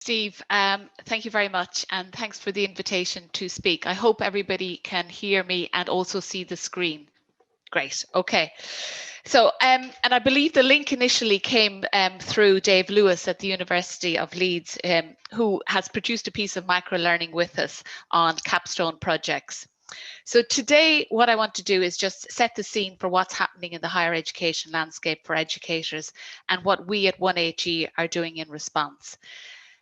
Steve, thank you very much, and thanks for the invitation to speak. I hope everybody can hear me and also see the screen. Great, okay. So, and I believe the link initially came through Dave Lewis at the University of Leeds, who has produced a piece of microlearning with us on capstone projects. So today, what I want to do is just set the scene for what's happening in the higher education landscape for educators and what we at OneHE are doing in response.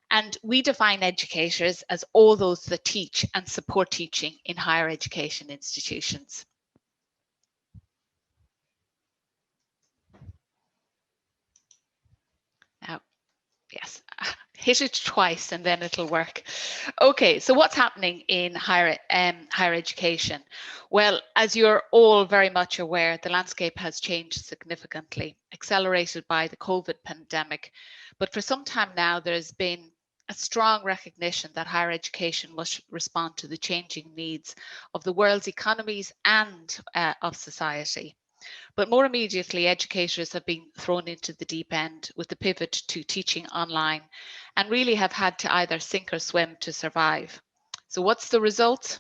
And we define educators as all those that teach and support teaching in higher education institutions. Now, yes, hit it twice and then it'll work. Okay, so what's happening in higher education? Well, as you're all very much aware, the landscape has changed significantly, accelerated by the COVID pandemic. But for some time now, there's been a strong recognition that higher education must respond to the changing needs of the world's economies and of society. But more immediately, educators have been thrown into the deep end with the pivot to teaching online and really have had to either sink or swim to survive. So what's the result?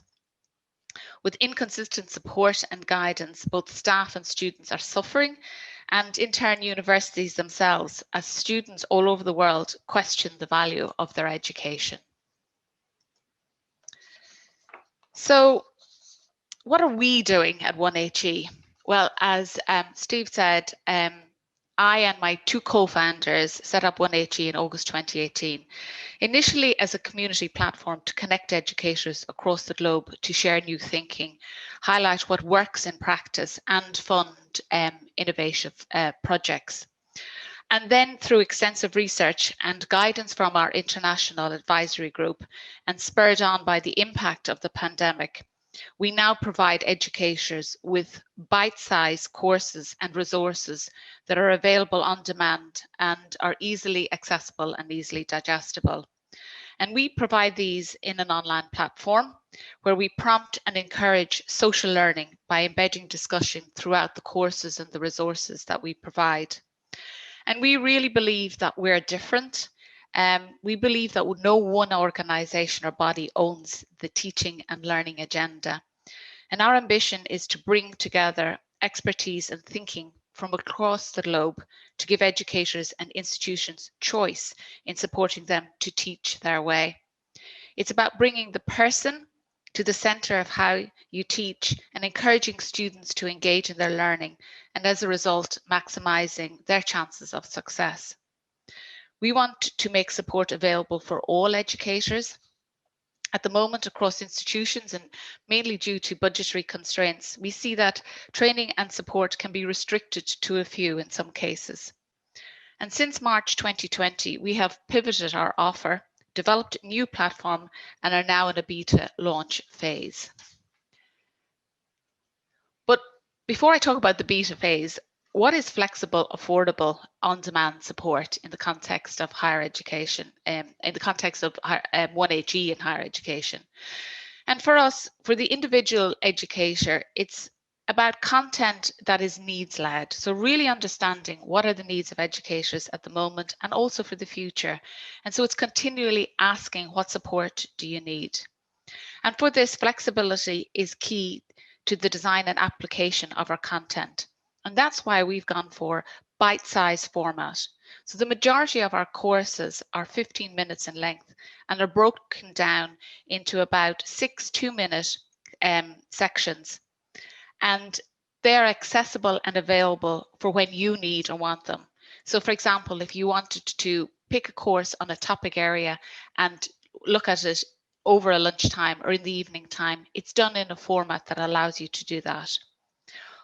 With inconsistent support and guidance, both staff and students are suffering, and in turn universities themselves, as students all over the world question the value of their education. So what are we doing at OneHE? Well, as Steve said, I and my two co-founders set up OneHE in August 2018, initially as a community platform to connect educators across the globe to share new thinking, highlight what works in practice, and fund innovative projects. And then through extensive research and guidance from our international advisory group, and spurred on by the impact of the pandemic, we now provide educators with bite-sized courses and resources that are available on demand and are easily accessible and easily digestible. And we provide these in an online platform where we prompt and encourage social learning by embedding discussion throughout the courses and the resources that we provide. And we really believe that we're different. We believe that no one organization or body owns the teaching and learning agenda. And our ambition is to bring together expertise and thinking from across the globe to give educators and institutions choice in supporting them to teach their way. It's about bringing the person to the center of how you teach and encouraging students to engage in their learning, and as a result, maximizing their chances of success. We want to make support available for all educators. At the moment, across institutions, and mainly due to budgetary constraints, we see that training and support can be restricted to a few in some cases. And since March 2020, we have pivoted our offer, developed a new platform, and are now in a beta launch phase. But before I talk about the beta phase, what is flexible, affordable, on-demand support in the context of higher education, in the context of OneHE in higher education? And for us, for the individual educator, it's about content that is needs-led. So really understanding what are the needs of educators at the moment and also for the future. And so it's continually asking, what support do you need? And for this, flexibility is key to the design and application of our content. And that's why we've gone for bite-sized format. So the majority of our courses are 15 minutes in length and are broken down into about 6 2-minute sections. And they're accessible and available for when you need or want them. So for example, if you wanted to pick a course on a topic area and look at it over a lunchtime or in the evening time, it's done in a format that allows you to do that.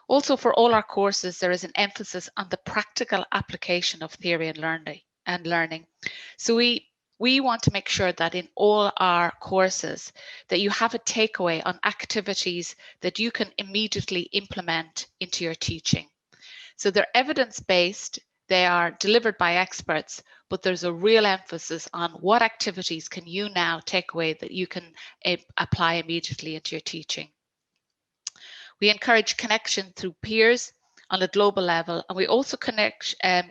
Also, for all our courses, there is an emphasis on the practical application of theory and learning. So we want to make sure that in all our courses that you have a takeaway on activities that you can immediately implement into your teaching. So they're evidence-based, they are delivered by experts, but there's a real emphasis on what activities can you now take away that you can apply immediately into your teaching. We encourage connection through peers on a global level, and we also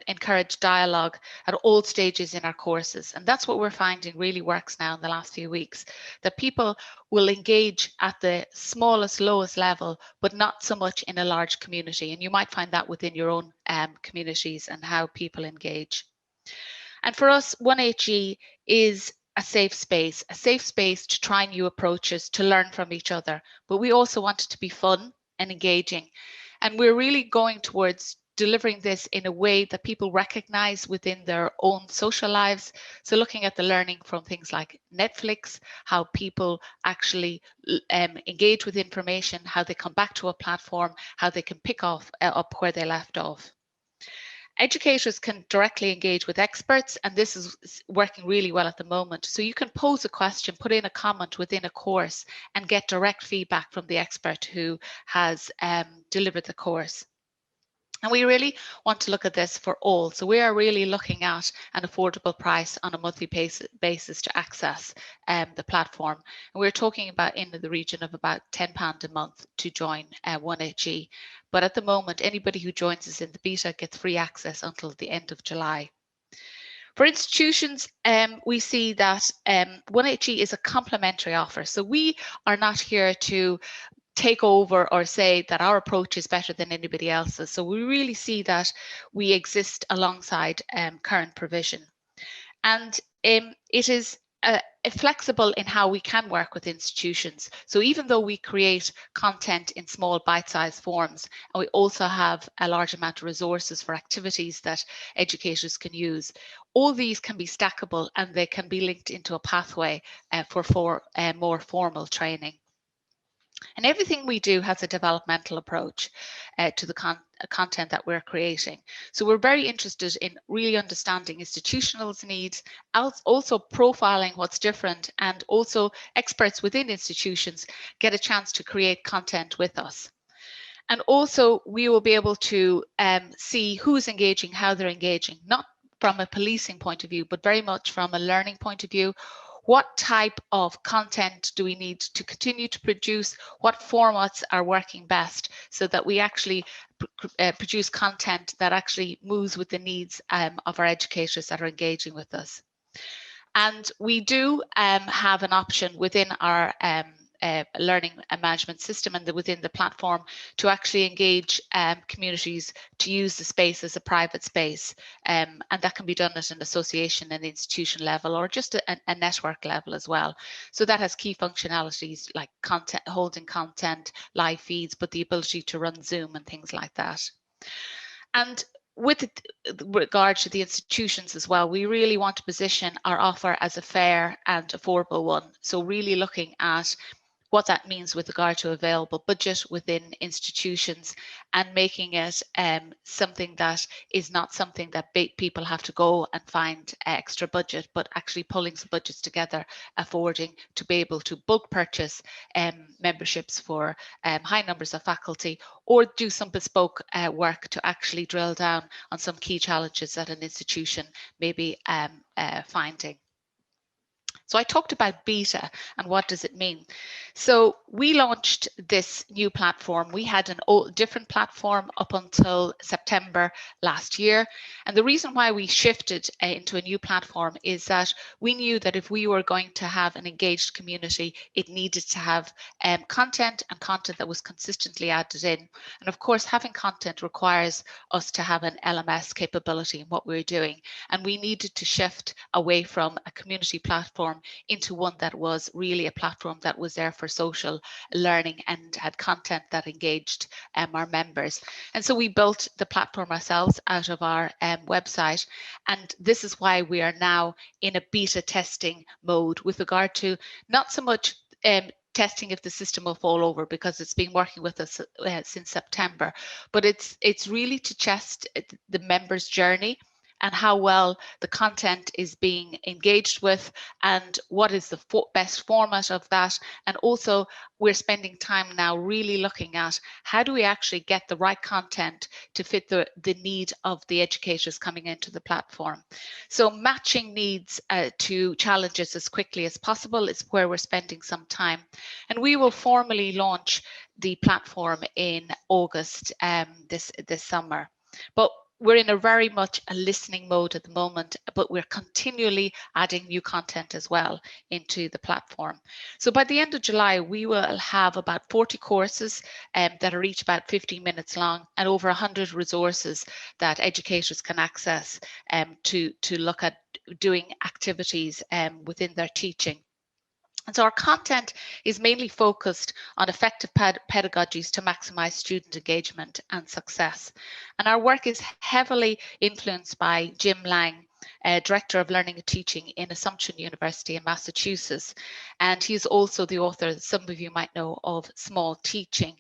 encourage dialogue at all stages in our courses. And that's what we're finding really works now in the last few weeks, that people will engage at the smallest, lowest level, but not so much in a large community. And you might find that within your own communities and how people engage. And for us, OneHE is a safe space to try new approaches, to learn from each other. But we also want it to be fun and engaging. And we're really going towards delivering this in a way that people recognize within their own social lives. So looking at the learning from things like Netflix, how people actually engage with information, how they come back to a platform, how they can pick up where they left off. Educators can directly engage with experts, and this is working really well at the moment. So you can pose a question, put in a comment within a course, and get direct feedback from the expert who has delivered the course. And we really want to look at this for all. So we are really looking at an affordable price on a monthly basis to access the platform. And we're talking about in the region of about £10 a month to join OneHE. But at the moment, anybody who joins us in the beta gets free access until the end of July. For institutions, we see that OneHE is a complementary offer. So we are not here to take over or say that our approach is better than anybody else's. So we really see that we exist alongside current provision. And it is flexible in how we can work with institutions. So even though we create content in small bite-sized forms, and we also have a large amount of resources for activities that educators can use, all these can be stackable and they can be linked into a pathway for more formal training. And everything we do has a developmental approach to the content that we're creating. So we're very interested in really understanding institutional needs, also profiling what's different, and also experts within institutions get a chance to create content with us. And also we will be able to see who's engaging, how they're engaging, not from a policing point of view, but very much from a learning point of view. What type of content do we need to continue to produce? What formats are working best so that we actually produce content that actually moves with the needs of our educators that are engaging with us? And we do have an option within our learning and management system and within the platform to actually engage communities to use the space as a private space, and that can be done at an association and institution level or just a network level as well. So that has key functionalities like content, holding content, live feeds, but the ability to run Zoom and things like that. And with regard to the institutions as well, we really want to position our offer as a fair and affordable one. So really looking at what that means with regard to available budget within institutions and making it something that is not something that people have to go and find extra budget, but actually pulling some budgets together, affording to be able to bulk purchase memberships for high numbers of faculty, or do some bespoke work to actually drill down on some key challenges that an institution may be finding. So I talked about beta and what does it mean? So we launched this new platform. We had an old, different platform up until September last year. And the reason why we shifted into a new platform is that we knew that if we were going to have an engaged community, it needed to have content that was consistently added in. And of course, having content requires us to have an LMS capability in what we're doing. And we needed to shift away from a community platform into one that was really a platform that was there for social learning and had content that engaged our members. And so we built the platform ourselves out of our website. And this is why we are now in a beta testing mode with regard to not so much testing if the system will fall over, because it's been working with us since September, but it's really to test the members' journey and how well the content is being engaged with and what is the best format of that. And also we're spending time now really looking at how do we actually get the right content to fit the need of the educators coming into the platform. So matching needs to challenges as quickly as possible is where we're spending some time. And we will formally launch the platform in August this summer. But we're in a very much a listening mode at the moment, but we're continually adding new content as well into the platform. So by the end of July, we will have about 40 courses that are each about 15 minutes long, and over 100 resources that educators can access to look at doing activities within their teaching. And so our content is mainly focused on effective pedagogies to maximize student engagement and success. And our work is heavily influenced by Jim Lang, Director of Learning and Teaching in Assumption University in Massachusetts. And he's also the author, some of you might know, of Small Teaching.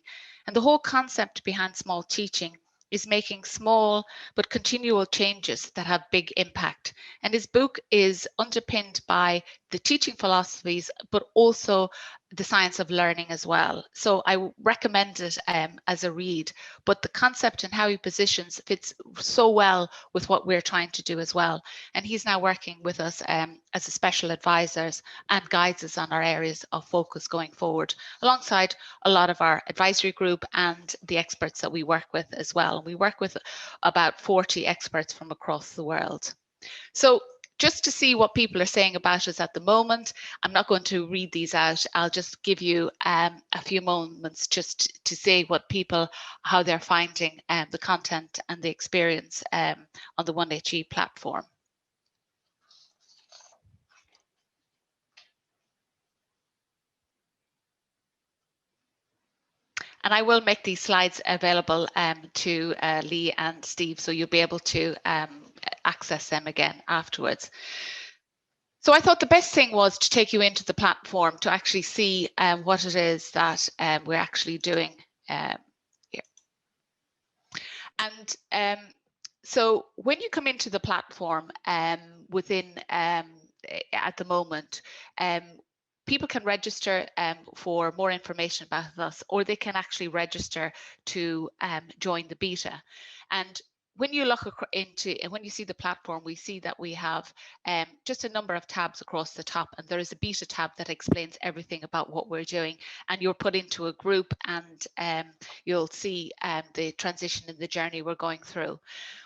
And the whole concept behind Small Teaching is making small but continual changes that have big impact. And his book is underpinned by the teaching philosophies, but also the science of learning as well. So I recommend it as a read, but the concept and how he positions fits so well with what we're trying to do as well. And he's now working with us as a special advisors and guides us on our areas of focus going forward, alongside a lot of our advisory group and the experts that we work with as well. And we work with about 40 experts from across the world. So just to see what people are saying about us at the moment, I'm not going to read these out. I'll just give you a few moments just to say what people, how they're finding the content and the experience on the OneHE platform. And I will make these slides available to Lee and Steve, so you'll be able to access them again afterwards. So I thought the best thing was to take you into the platform to actually see what it is that we're actually doing here. And so when you come into the platform within at the moment, people can register for more information about us, or they can actually register to join the beta. And when you look into and when you see the platform, we see that we have just a number of tabs across the top, and there is a beta tab that explains everything about what we're doing, and you're put into a group, and you'll see the transition in the journey we're going through.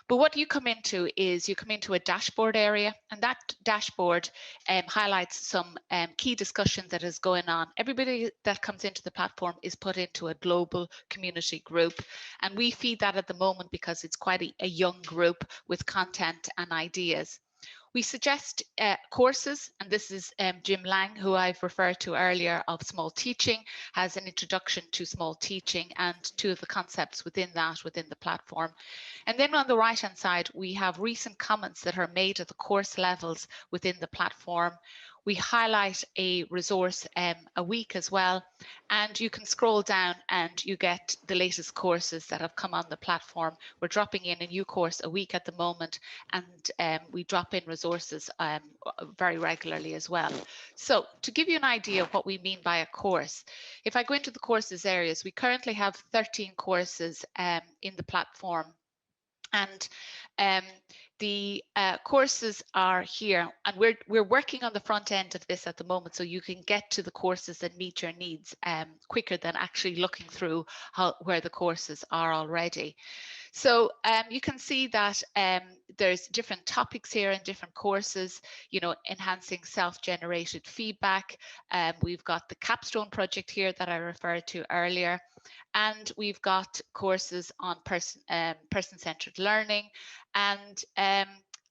But what you come into is you come into a dashboard area, and that dashboard highlights some key discussion that is going on. Everybody that comes into the platform is put into a global community group, and we feed that at the moment because it's quite a young group with content and ideas. We suggest courses, and this is Jim Lang, who I've referred to earlier, of Small Teaching, has an introduction to Small Teaching and two of the concepts within that, within the platform. And then on the right-hand side, we have recent comments that are made at the course levels within the platform. We highlight a resource a week as well, and you can scroll down and you get the latest courses that have come on the platform. We're dropping in a new course a week at the moment, and we drop in resources very regularly as well. So to give you an idea of what we mean by a course, if I go into the courses areas, we currently have 13 courses in the platform. And the courses are here, and we're working on the front end of this at the moment, so you can get to the courses that meet your needs quicker than actually looking through where the courses are already. So you can see that there's different topics here in different courses, you know, enhancing self-generated feedback. We've got the capstone project here that I referred to earlier. And we've got courses on person-centered learning. And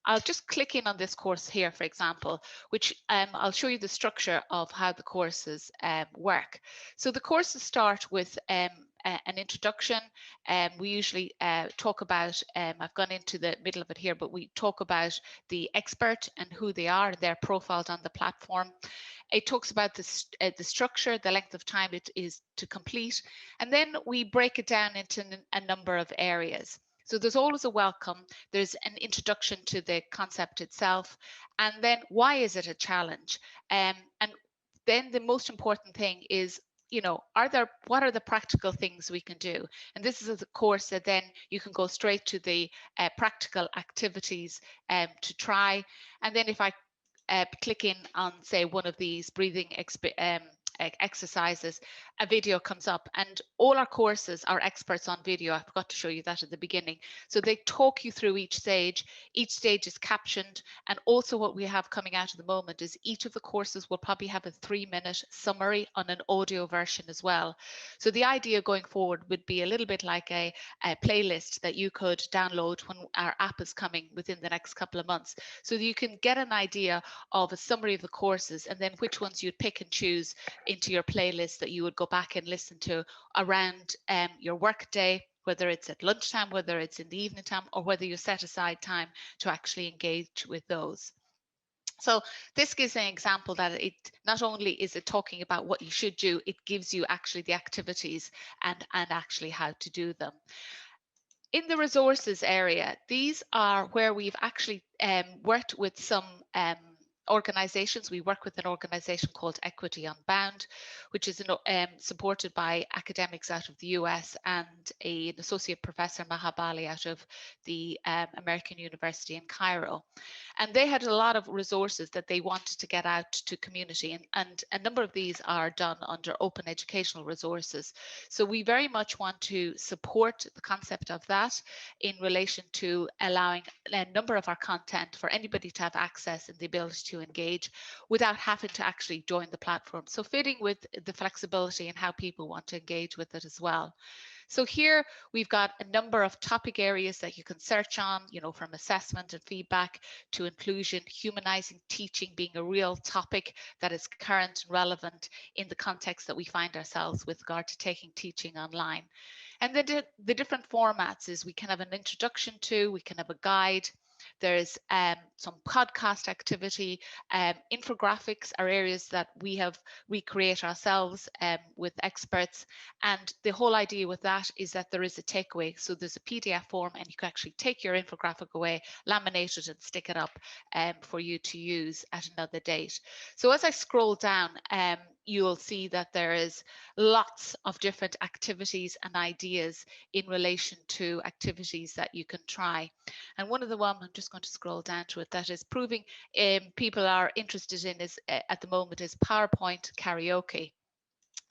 I'll just click in on this course here, for example, which I'll show you the structure of how the courses work. So the courses start with an introduction. We usually talk about, I've gone into the middle of it here, but we talk about the expert and who they are, and they're profiled on the platform. It talks about the structure, the length of time it is to complete, and then we break it down into a number of areas. So there's always a welcome, there's an introduction to the concept itself, and then why is it a challenge? And then the most important thing is, you know, what are the practical things we can do? And this is a course that then you can go straight to the practical activities to try. And then if I click in on, say, one of these breathing exercises, a video comes up, and all our courses are experts on video. I forgot to show you that at the beginning. So they talk you through each stage. Each stage is captioned, and also what we have coming out at the moment is each of the courses will probably have a 3-minute summary on an audio version as well. So the idea going forward would be a little bit like a playlist that you could download when our app is coming within the next couple of months, so that you can get an idea of a summary of the courses and then which ones you'd pick and choose into your playlist that you would go back and listen to around your work day, whether it's at lunchtime, whether it's in the evening time, or whether you set aside time to actually engage with those. So this gives an example that it not only is it talking about what you should do, it gives you actually the activities and actually how to do them. In the resources area, these are where we've actually worked with some organizations. We work with an organization called Equity Unbound, which is supported by academics out of the US and an associate professor, Mahabali, out of the American University in Cairo. And they had a lot of resources that they wanted to get out to community, and a number of these are done under open educational resources. So we very much want to support the concept of that in relation to allowing a number of our content for anybody to have access and the ability to engage without having to actually join the platform. So fitting with the flexibility and how people want to engage with it as well. So here we've got a number of topic areas that you can search on, you know, from assessment and feedback to inclusion, humanizing teaching being a real topic that is current and relevant in the context that we find ourselves with regard to taking teaching online. And then the different formats is we can have an introduction to, we can have a guide. There's some podcast activity. Infographics are areas that we have recreate ourselves with experts. And the whole idea with that is that there is a takeaway. So there's a PDF form and you can actually take your infographic away, laminate it and stick it up for you to use at another date. So as I scroll down, you'll see that there is lots of different activities and ideas in relation to activities that you can try. And one of the ones, I'm just going to scroll down to it, that is proving people are interested in is at the moment is PowerPoint karaoke.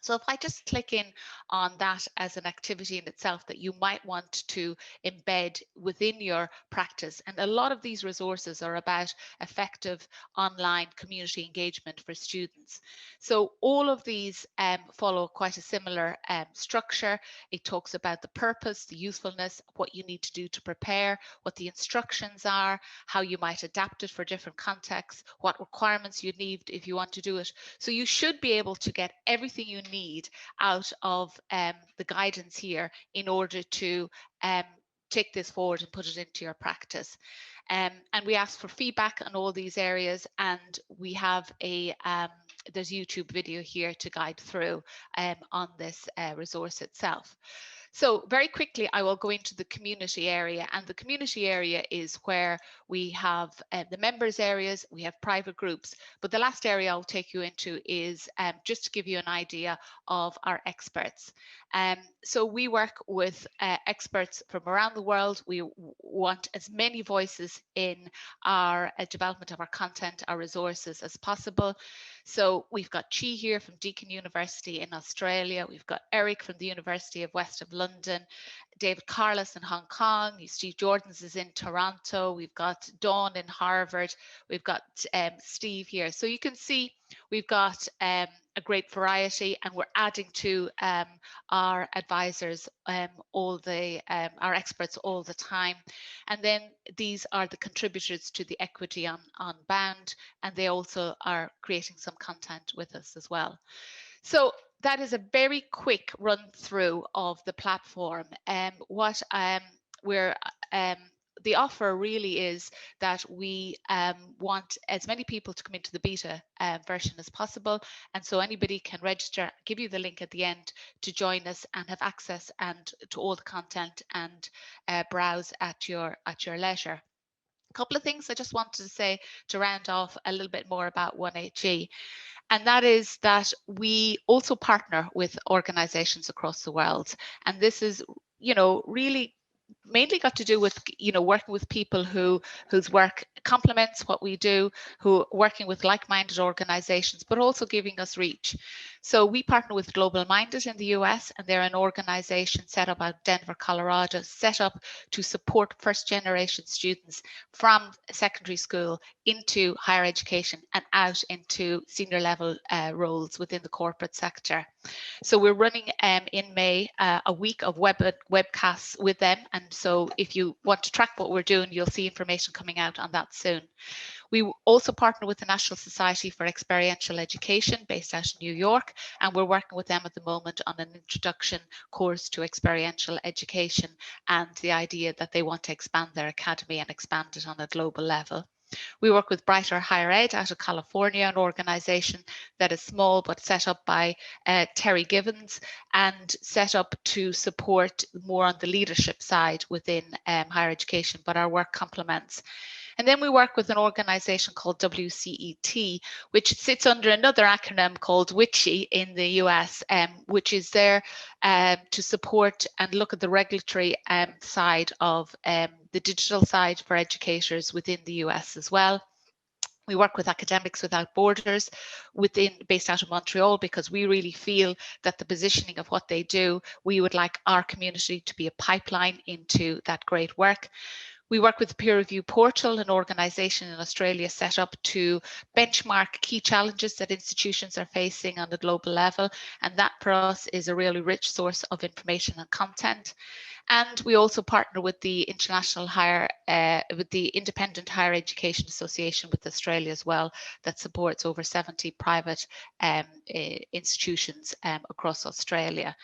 So if I just click in on that as an activity in itself that you might want to embed within your practice, and a lot of these resources are about effective online community engagement for students. So all of these follow quite a similar structure. It talks about the purpose, the usefulness, what you need to do to prepare, what the instructions are, how you might adapt it for different contexts, what requirements you need if you want to do it. So you should be able to get everything you need out of the guidance here in order to take this forward and put it into your practice. And we ask for feedback on all these areas, and we have a there's YouTube video here to guide through on this resource itself. So very quickly, I will go into the community area, and the community area is where we have the members areas, we have private groups, but the last area I'll take you into is just to give you an idea of our experts. So we work with experts from around the world. We want as many voices in our development of our content, our resources as possible. So we've got Chi here from Deakin University in Australia. We've got Eric from the University of West of London, David Carlos in Hong Kong, Steve Jordan's is in Toronto. We've got Dawn in Harvard. We've got Steve here. So you can see we've got a great variety, and we're adding to our advisors, our experts all the time. And then these are the contributors to the Equity Unbound, and they also are creating some content with us as well. So that is a very quick run through of the platform. What we're the offer really is that we want as many people to come into the beta version as possible, and so anybody can register, give you the link at the end to join us and have access and to all the content and browse at your leisure. A couple of things I just wanted to say to round off a little bit more about OneHE. And that is that we also partner with organizations across the world. And this is, you know, really mainly got to do with, you know, working with people whose work complements what we do, who are working with like-minded organizations, but also giving us reach. So we partner with Global Minded in the US, and they're an organization set up out Denver, Colorado, set up to support first-generation students from secondary school into higher education and out into senior level roles within the corporate sector. So we're running in May a week of webcasts with them. And so if you want to track what we're doing, you'll see information coming out on that soon. We also partner with the National Society for Experiential Education based out in New York, and we're working with them at the moment on an introduction course to experiential education and the idea that they want to expand their academy and expand it on a global level. We work with Brighter Higher Ed out of California, an organization that is small but set up by Terry Givens and set up to support more on the leadership side within higher education, but our work complements. And then we work with an organization called WCET, which sits under another acronym called WICHE in the US, which is there to support and look at the regulatory side of the digital side for educators within the US as well. We work with Academics Without Borders based out of Montreal, because we really feel that the positioning of what they do, we would like our community to be a pipeline into that great work. We work with the Peer Review Portal, an organisation in Australia set up to benchmark key challenges that institutions are facing on the global level, and that for us is a really rich source of information and content. And we also partner with the with the Independent Higher Education Association with Australia as well, that supports over 70 private institutions across Australia.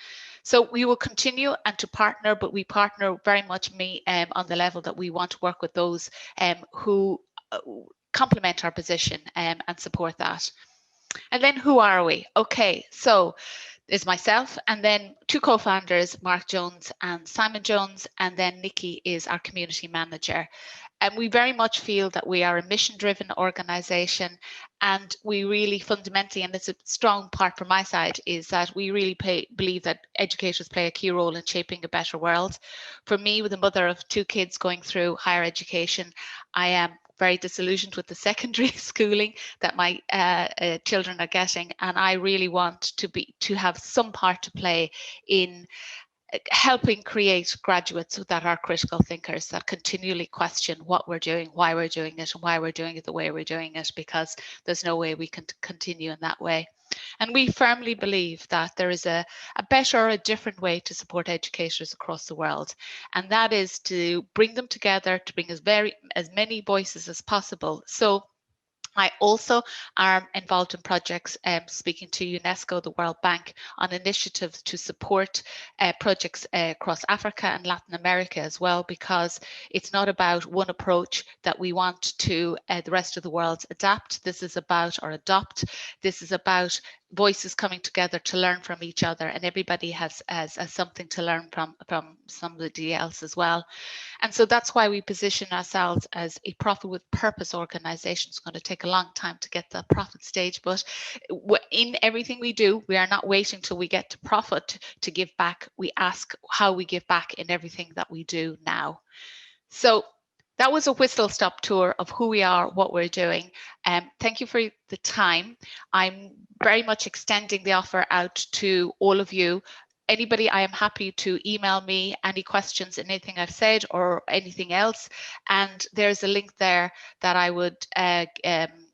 So we will continue and to partner, but we partner very much on the level that we want to work with those who complement our position and support that. And then who are we? Okay, so there's myself and then two co-founders, Mark Jones and Simon Jones, and then Nikki is our community manager. And we very much feel that we are a mission-driven organization, and we really fundamentally, and it's a strong part from my side, is that we really believe that educators play a key role in shaping a better world. For me, with a mother of two kids going through higher education, I am very disillusioned with the secondary schooling that my children are getting, and I really want to have some part to play in helping create graduates that are critical thinkers, that continually question what we're doing, why we're doing it, and why we're doing it the way we're doing it, because there's no way we can continue in that way. And we firmly believe that there is a better or a different way to support educators across the world, and that is to bring them together, to bring as many voices as possible. So I also am involved in projects speaking to UNESCO, the World Bank, on initiatives to support projects across Africa and Latin America as well, because it's not about one approach that we want to the rest of the world adapt. This is about, or adopt, this is about voices coming together to learn from each other, and everybody has something to learn from somebody else as well. And so that's why we position ourselves as a profit with purpose organization. It's going to take a long time to get the profit stage, but in everything we do, we are not waiting till we get to profit to give back. We ask how we give back in everything that we do now. So that was a whistle-stop tour of who we are, what we're doing. Thank you for the time. I'm very much extending the offer out to all of you. Anybody, I am happy to email me any questions, anything I've said or anything else. And there's a link there that I would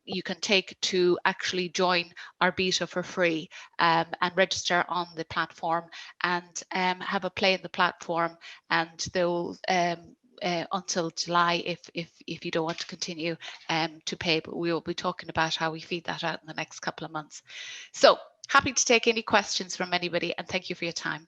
you can take to actually join our beta for free and register on the platform and have a play in the platform, and they'll until July if you don't want to continue to pay, but we will be talking about how we feed that out in the next couple of months. So happy to take any questions from anybody, and thank you for your time.